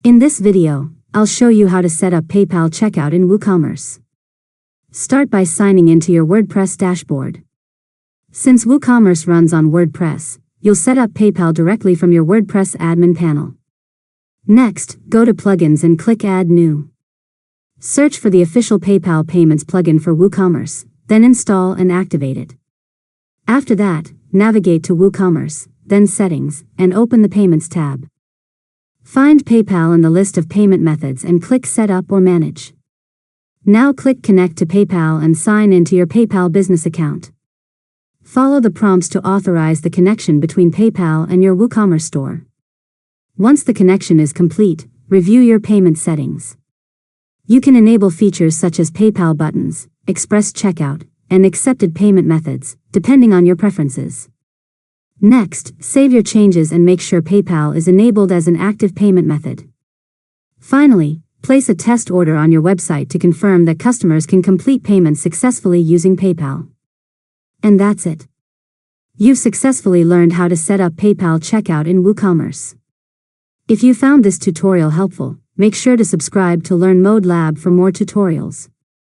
In this video, I'll show you how to set up PayPal checkout in Woocommerce. Start by signing into your WordPress dashboard. Since Woocommerce runs on WordPress, you'll set up PayPal directly from your WordPress admin panel. Next, go to Plugins and click Add New. Search for the official PayPal Payments plugin for Woocommerce, then install and activate it. After that, navigate to Woocommerce, then Settings, and open the Payments tab. Find PayPal in the list of payment methods and click Set Up or Manage. Now click Connect to PayPal and sign into your PayPal business account. Follow the prompts to authorize the connection between PayPal and your Woocommerce store. Once the connection is complete, review your payment settings. You can enable features such as PayPal buttons, express checkout, and accepted payment methods, depending on your preferences. Next, save your changes and make sure PayPal is enabled as an active payment method. Finally, place a test order on your website to confirm that customers can complete payments successfully using PayPal. And that's it. You've successfully learned how to set up PayPal checkout in Woocommerce. If you found this tutorial helpful, make sure to subscribe to Learn Mode Lab for more tutorials.